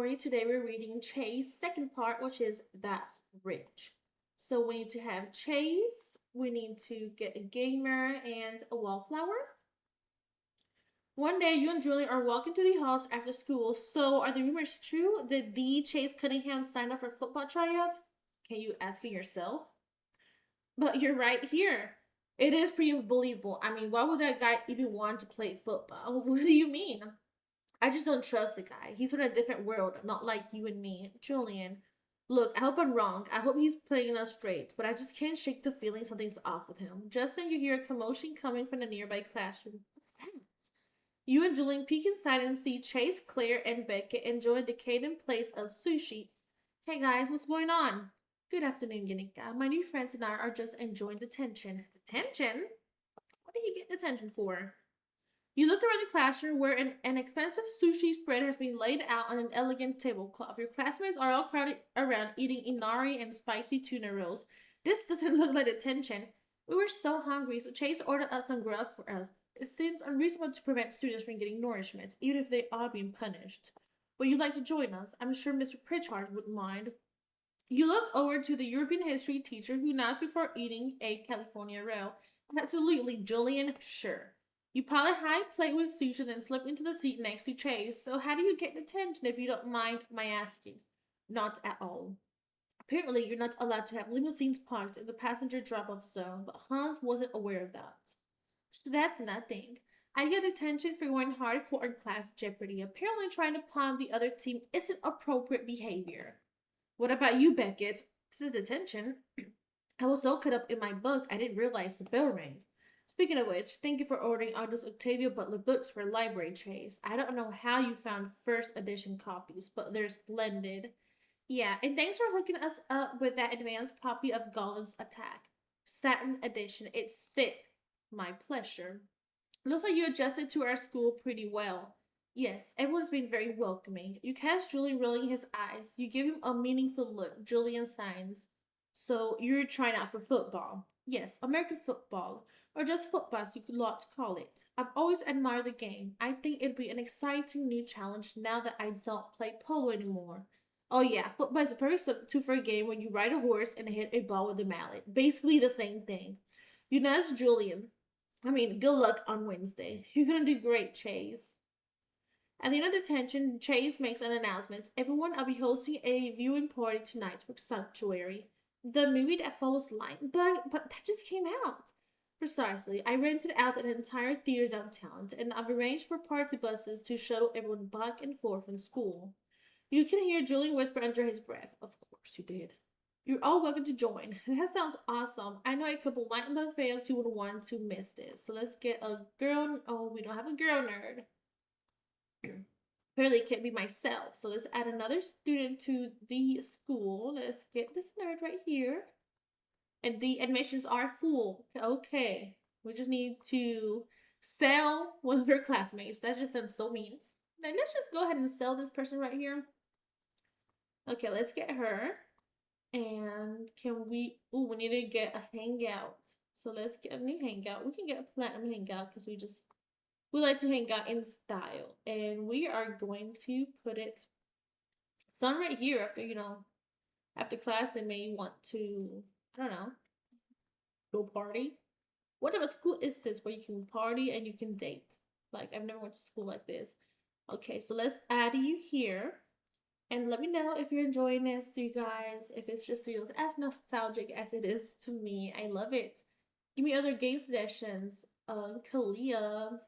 Today we're reading Chase second part, which is That's Rich. So we need to have Chase, we need to get a gamer and a wallflower. One day you and Julian are walking to the house after school. So are the rumors true? Did the Chase Cunningham sign up for football tryouts? Can you ask it yourself? But you're right here. It is pretty believable. I mean, why would that guy even want to play football? What do you mean? I just don't trust the guy. He's from a different world, not like you and me. Julian, look, I hope I'm wrong. I hope he's playing us straight, but I just can't shake the feeling something's off with him. Just then you hear a commotion coming from the nearby classroom. What's that? You and Julian peek inside and see Chase, Claire, and Beckett enjoy a decadent place of sushi. Hey guys, what's going on? Good afternoon, Yanika. My new friends and I are just enjoying detention. Detention? What do you get detention for? You look around the classroom where an expensive sushi spread has been laid out on an elegant tablecloth. Your classmates are all crowded around eating inari and spicy tuna rolls. This doesn't look like detention. We were so hungry, so Chase ordered us some grub for us. It seems unreasonable to prevent students from getting nourishment, even if they are being punished. Would you like to join us? I'm sure Mr. Pritchard wouldn't mind. You look over to the European history teacher who nods before eating a California roll. Absolutely, Julian, sure. You pile a high plate with sushi, then slip into the seat next to Chase. So how do you get detention if you don't mind my asking? Not at all. Apparently, you're not allowed to have limousines parked in the passenger drop-off zone, but Hans wasn't aware of that. So that's nothing. I get detention for going hardcore in class Jeopardy. Apparently, trying to pawn the other team isn't appropriate behavior. What about you, Beckett? This is detention. I was so caught up in my book, I didn't realize the bell rang. Speaking of which, thank you for ordering all those Octavia Butler books for library Chase. I don't know how you found first edition copies, but they're splendid. Yeah, and thanks for hooking us up with that advanced copy of Gollum's Attack. Satin edition. It's sick. My pleasure. Looks like you adjusted to our school pretty well. Yes, everyone's been very welcoming. You catch Julian rolling his eyes. You give him a meaningful look. Julian signs. So you're trying out for football. Yes, American football, or just football as you could lot to call it. I've always admired the game. I think it'd be an exciting new challenge now that I don't play polo anymore. Oh yeah, football is a perfect substitute for a game when you ride a horse and hit a ball with a mallet. Basically the same thing. You nudge Julian. I mean, good luck on Wednesday. You're gonna do great, Chase. At the end of detention, Chase makes an announcement. Everyone, I'll be hosting a viewing party tonight for Sanctuary. The movie that follows Lightbug, but that just came out. Precisely. I rented out an entire theater downtown, and I've arranged for party buses to shuttle everyone back and forth from school. You can hear Julian whisper under his breath. Of course you did. You're all welcome to join. That sounds awesome. I know a couple Lightbug fans who would want to miss this. So let's get a girl. Oh, we don't have a girl nerd. Apparently it can't be myself. So let's add another student to the school. Let's get this nerd right here. And the admissions are full. Okay. We just need to sell one of her classmates. That just sounds so mean. Now let's just go ahead and sell this person right here. Okay, let's get her. And can we... Oh, we need to get a hangout. So let's get a new hangout. We can get a platinum hangout because we like to hang out in style. And we are going to put it some right here after, after class they may want to, I don't know, go party. What type of school is this where you can party and you can date? Like, I've never went to school like this. Okay, so let's add you here. And let me know if you're enjoying this, you guys. If it just feels as nostalgic as it is to me. I love it. Give me other game suggestions. Kalia.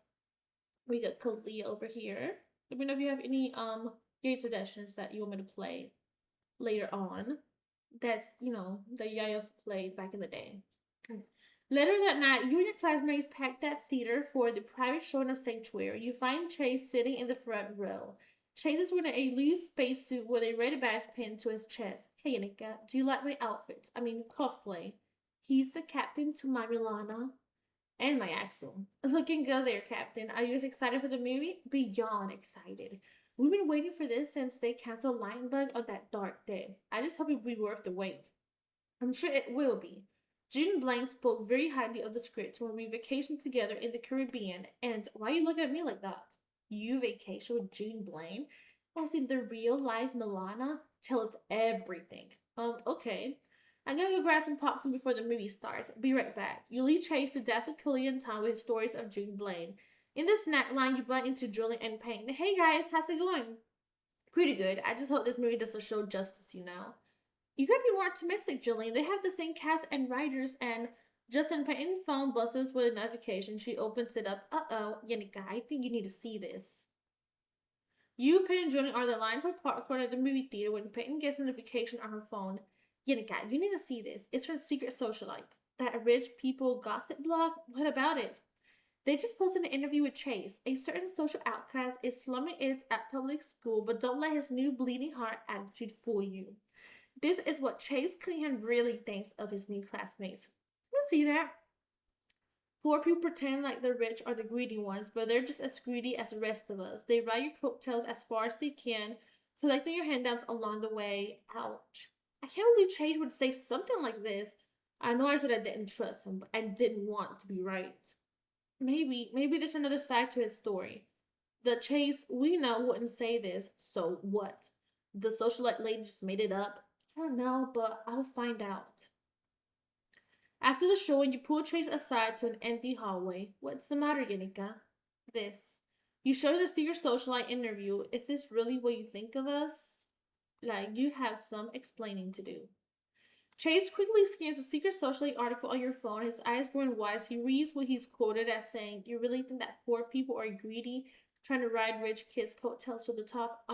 We got Kalia over here. Let me know if you have any game suggestions that you want me to play later on. That's, that you guys played back in the day. Later that night, you and your classmates packed that theater for the private showing of Sanctuary. You find Chase sitting in the front row. Chase is wearing a loose spacesuit with a red badge pinned to his chest. Hey, Nika, do you like my outfit? I mean, cosplay. He's the captain to my Milana. And my Axel. Looking good there, Captain. Are you as excited for the movie? Beyond excited. We've been waiting for this since they canceled Lightbug on that dark day. I just hope it'll be worth the wait. I'm sure it will be. June Blaine spoke very highly of the script when we vacationed together in the Caribbean. And why are you looking at me like that? You vacation with June Blaine? As in the real life Milana tells everything. Okay. I'm gonna go grab some popcorn before the movie starts. Be right back. You leave Chase to dazzle Killian Tom with his stories of June Blaine. In the snack line, you butt into Julian and Payne. Hey guys, how's it going? Pretty good. I just hope this movie doesn't show justice, you know. You could be more optimistic, Julian. They have the same cast and writers, and Justin Payton phone buzzes with a notification. She opens it up. Uh-oh, Yannicka, I think you need to see this. You, Peyton, and Julian are the line for popcorn at the movie theater when Peyton gets a notification on her phone. Yannicka, you need to see this. It's from Secret Socialite. That rich people gossip blog? What about it? They just posted an interview with Chase. A certain social outcast is slumming it at public school, but don't let his new bleeding heart attitude fool you. This is what Chase Cunningham really thinks of his new classmates. You see that? Poor people pretend like the rich are the greedy ones, but they're just as greedy as the rest of us. They ride your coattails as far as they can, collecting your handouts along the way. Ouch. I can't believe Chase would say something like this. I know I said I didn't trust him, but I didn't want to be right. Maybe there's another side to his story. The Chase we know wouldn't say this, so what? The socialite lady just made it up? I don't know, but I'll find out. After the showing, you pull Chase aside to an empty hallway. What's the matter, Yannicka? This. You showed us through your socialite interview. Is this really what you think of us? Like, you have some explaining to do. Chase quickly scans a secret socialite article on your phone, his eyes growing wide as he reads what he's quoted as saying, You really think that poor people are greedy, trying to ride rich kids' coattails to the top?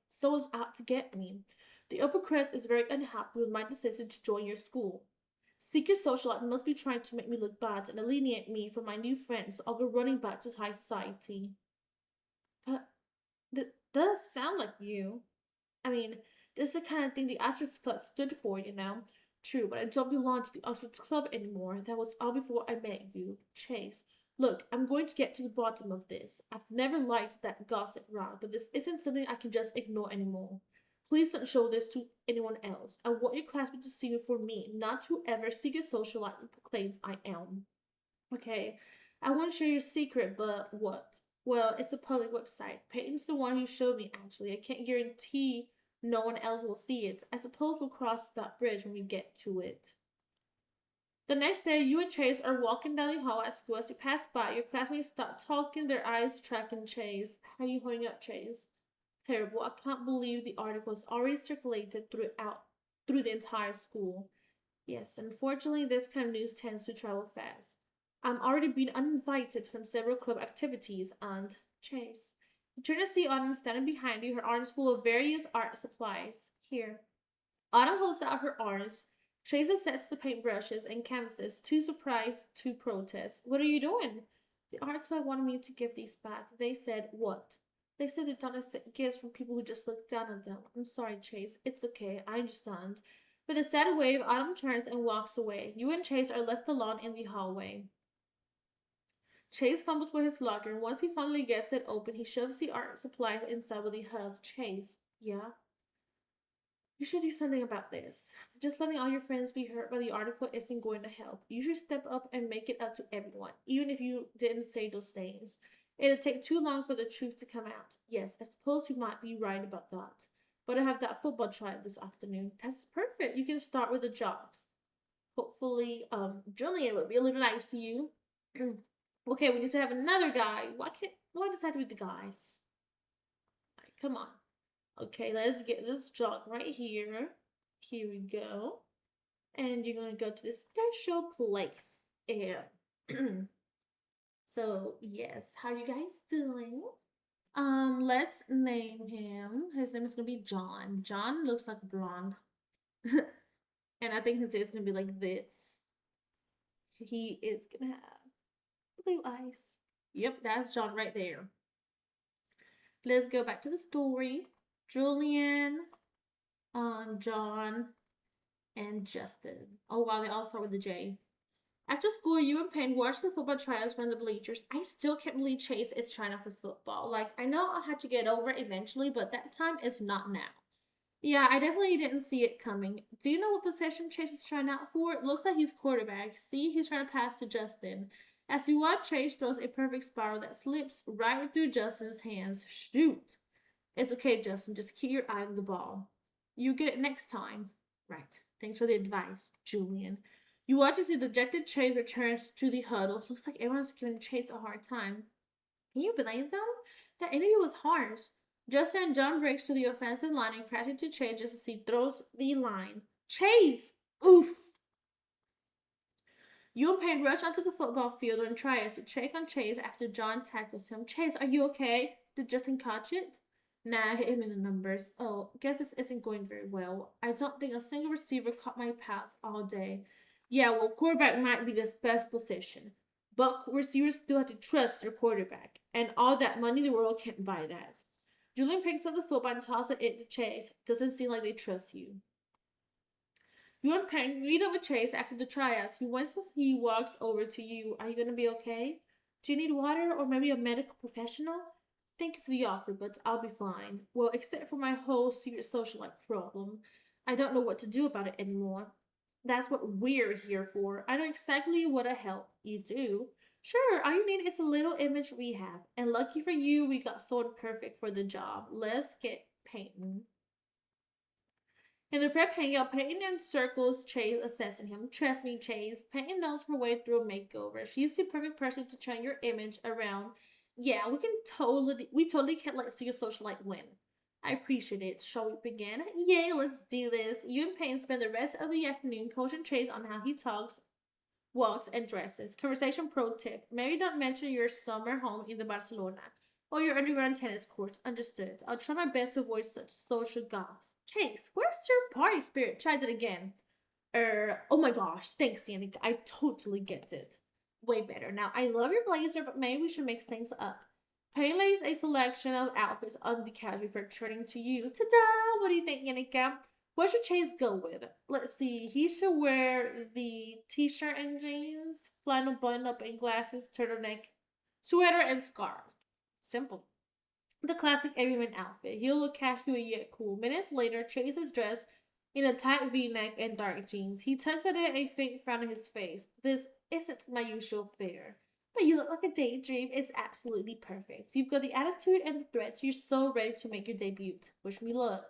Someone's out to get me. The upper crust is very unhappy with my decision to join your school. Secret socialite must be trying to make me look bad and alienate me from my new friends, so I'll go running back to high society. But that does sound like you. I mean, this is the kind of thing the Oxford Club stood for, you know. True, but I don't belong to the Oxford Club anymore. That was all before I met you, Chase. Look, I'm going to get to the bottom of this. I've never liked that gossip rod, but this isn't something I can just ignore anymore. Please don't show this to anyone else. I want your classmates to see me for me, not whoever secret socialite claims I am. Okay, I won't share your secret, but what? Well, it's a public website. Peyton's the one who showed me, actually. I can't guarantee no one else will see it. I suppose we'll cross that bridge when we get to it. The next day, you and Chase are walking down the hall at school. As you pass by, your classmates stop talking, their eyes tracking Chase. How are you holding up, Chase? Terrible. I can't believe the article is already circulated through the entire school. Yes, unfortunately, this kind of news tends to travel fast. I'm already being uninvited from several club activities, and Chase. You turn to see Autumn standing behind you, her arms full of various art supplies. Here. Autumn holds out her arms. Chase sets the paintbrushes and canvases, too surprised to protest. What are you doing? The art club wanted me to give these back. They said, what? They said they don't accept gifts from people who just look down on them. I'm sorry, Chase. It's okay. I understand. With a sad wave, Autumn turns and walks away. You and Chase are left alone in the hallway. Chase fumbles with his locker, and once he finally gets it open, he shoves the art supplies inside with a huff. Chase, yeah? You should do something about this. Just letting all your friends be hurt by the article isn't going to help. You should step up and make it up to everyone, even if you didn't say those things. It'll take too long for the truth to come out. Yes, I suppose you might be right about that. But I have that football trial this afternoon. That's perfect. You can start with the jogs. Hopefully, Julian will be a little nice to you. Okay, we need to have another guy. Why does that have to be the guys? Right, come on. Okay, let's get this jog right here. Here we go. And you're gonna go to this special place. And so yes, how are you guys doing? Let's name him. His name is gonna be John. John looks like a blonde. And I think his hair is gonna be like this. He is gonna have blue eyes. Yep, that's John right there. Let's go back to the story. Julian, John, and Justin. Oh wow, they all start with the J. After school, you and Payne watched the football tryouts from the bleachers. I still can't believe Chase is trying out for football. Like, I know I'll have to get over it eventually, but that time is not now. Yeah, I definitely didn't see it coming. Do you know what position Chase is trying out for? It looks like he's quarterback. See, he's trying to pass to Justin. As you watch, Chase throws a perfect spiral that slips right through Justin's hands. Shoot! It's okay, Justin. Just keep your eye on the ball. You get it next time. Right. Thanks for the advice, Julian. You watch as the dejected Chase returns to the huddle. Looks like everyone's giving Chase a hard time. Can you blame them? That interview was harsh. Just then, John breaks to the offensive line and crashes into Chase just as he throws the line. Chase! Oof! You and Payne rush onto the football field and tries to check on Chase after John tackles him. Chase, are you okay? Did Justin catch it? Nah, I hit him in the numbers. Oh, guess this isn't going very well. I don't think a single receiver caught my pass all day. Yeah, well, quarterback might be the best position, but receivers still have to trust their quarterback, and all that money in the world can't buy that. Julian picks up the football and tosses it to Chase. Doesn't seem like they trust you. You and Payne meet up with Chase after the tryouts. He winces as he walks over to you. Are you gonna be okay? Do you need water or maybe a medical professional? Thank you for the offer, but I'll be fine. Well, except for my whole secret socialite problem. I don't know what to do about it anymore. That's what we're here for. I know exactly what to help you do. Sure, all you need is a little image rehab. And lucky for you, we got someone perfect for the job. Let's get painting. In the prep hangout, Peyton encircles Chase, assessing him. Trust me, Chase. Peyton knows her way through a makeover. She's the perfect person to turn your image around. Yeah, we totally can't let Secret Socialite win. I appreciate it. Shall we begin? Yay, let's do this. You and Peyton spend the rest of the afternoon coaching Chase on how he talks, walks, and dresses. Conversation pro tip. Maybe don't mention your summer home in the Barcelona or your underground tennis courts. Understood. I'll try my best to avoid such social goths. Chase, where's your party spirit? Try that again. Oh my gosh. Thanks, Yannick. I totally get it. Way better. Now, I love your blazer, but maybe we should mix things up. Payne lays a selection of outfits on the couch before turning to you. Ta-da! What do you think, Yannicka? What should Chase go with? Let's see. He should wear the t-shirt and jeans, flannel button-up and glasses, turtleneck, sweater, and scarf. Simple. The classic everyman outfit. He'll look casual yet cool. Minutes later, Chase is dressed in a tight V-neck and dark jeans. He tucks at it, a faint frown on his face. This isn't my usual fare. But you look like a daydream. It's absolutely perfect. You've got the attitude and the threats. You're so ready to make your debut. Wish me luck.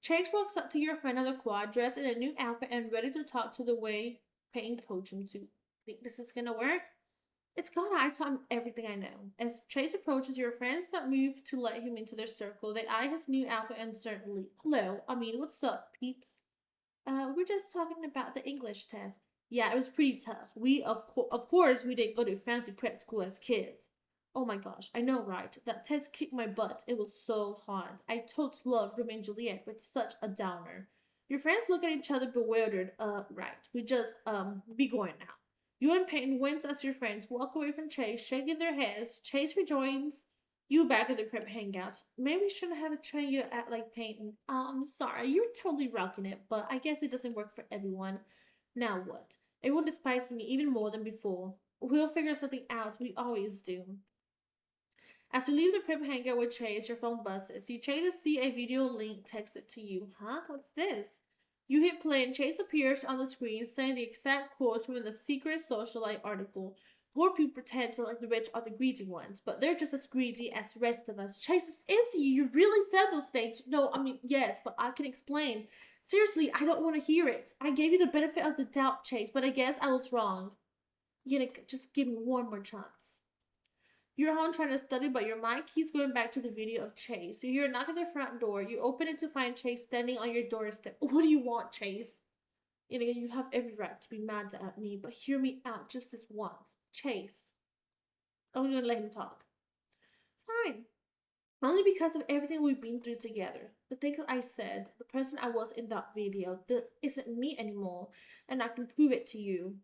Chase walks up to your friend on the quad, dressed in a new outfit and ready to talk to the way Payne coached him to. Think this is gonna work? It's gonna. I taught him everything I know. As Chase approaches, your friends that move to let him into their circle. They eye his new outfit uncertainly. Hello, what's up, peeps? We're just talking about the English test. Yeah, it was pretty tough. Of course, we didn't go to fancy prep school as kids. Oh my gosh, I know, right? That test kicked my butt. It was so hard. I totes loved Romeo and Juliet, but such a downer. Your friends look at each other bewildered. Right. We just, be going now. You and Peyton wince as your friends walk away from Chase, shaking their heads. Chase rejoins you back at the prep hangout. Maybe we shouldn't have trained you to act like Peyton. I'm sorry, you're totally rocking it, but I guess it doesn't work for everyone. Now what? Everyone despises me even more than before. We'll figure something out. We always do. As you leave the prep hangout with Chase, your phone buzzes. You check to see a video link texted to you. Huh? What's this? You hit play and Chase appears on the screen saying the exact quotes from the secret socialite article. Poor people pretend to like the rich are the greedy ones, but they're just as greedy as the rest of us. Chase, is you. You really said those things. No, yes, but I can explain. Seriously, I don't want to hear it. I gave you the benefit of the doubt, Chase, but I guess I was wrong. Yannick, just give me one more chance. You're home trying to study, but your mind keeps going back to the video of Chase. You hear a knock at the front door. You open it to find Chase standing on your doorstep. What do you want, Chase? You have every right to be mad at me, but hear me out just this once. Chase. I'm gonna let him talk. Fine. Only because of everything we've been through together. The things I said, the person I was in that video, that isn't me anymore, and I can prove it to you.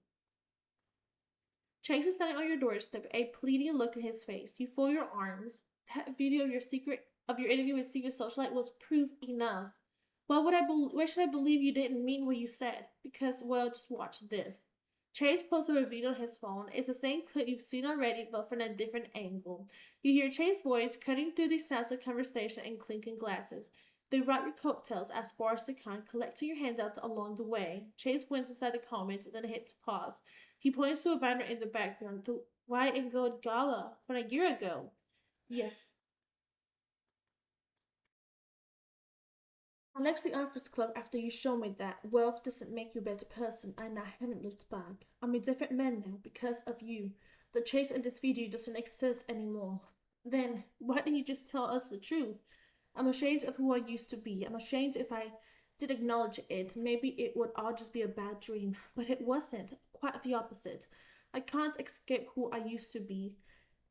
Chase is standing on your doorstep, a pleading look in his face. You fold your arms. That video of your interview with Secret Socialite was proof enough. Why should I believe you didn't mean what you said? Because, well, just watch this. Chase posted a video on his phone. It's the same clip you've seen already, but from a different angle. You hear Chase's voice cutting through the sounds of conversation and clinking glasses. They ride your coattails as far as they can, collecting your handouts along the way. Chase wins inside the comments, then hits pause. He points to a banner in the background, the white and gold gala from a year ago. Yes, I left the Office Club after you showed me that wealth doesn't make you a better person, and I haven't looked back. I'm a different man now because of you. The chase in this video doesn't exist anymore. Then, why didn't you just tell us the truth? I'm ashamed of who I used to be. I'm ashamed if I did acknowledge it. Maybe it would all just be a bad dream, but it wasn't. Quite the opposite. I can't escape who I used to be.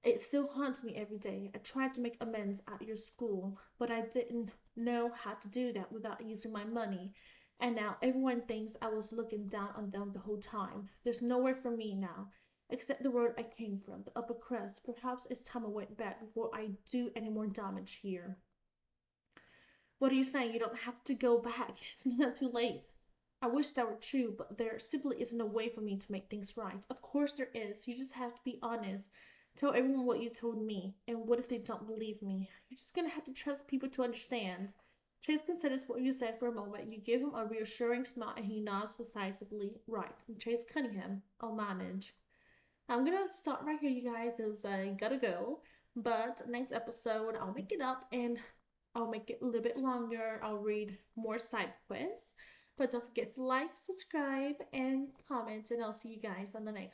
It still haunts me every day. I tried to make amends at your school, but I didn't know how to do that without using my money. And now everyone thinks I was looking down on them the whole time. There's nowhere for me now, except the world I came from, the upper crust. Perhaps it's time I went back before I do any more damage here. What are you saying? You don't have to go back. It's not too late. I wish that were true, but there simply isn't a way for me to make things right. Of course there is. You just have to be honest. Tell everyone what you told me. And what if they don't believe me? You're just gonna have to trust people to understand. Chase considers what you said for a moment. You give him a reassuring smile and he nods decisively. Right. And Chase Cunningham. I'll manage. I'm gonna stop right here, you guys, because I gotta go. But next episode, I'll make it up and I'll make it a little bit longer. I'll read more side quests. But don't forget to like, subscribe, and comment, and I'll see you guys on the next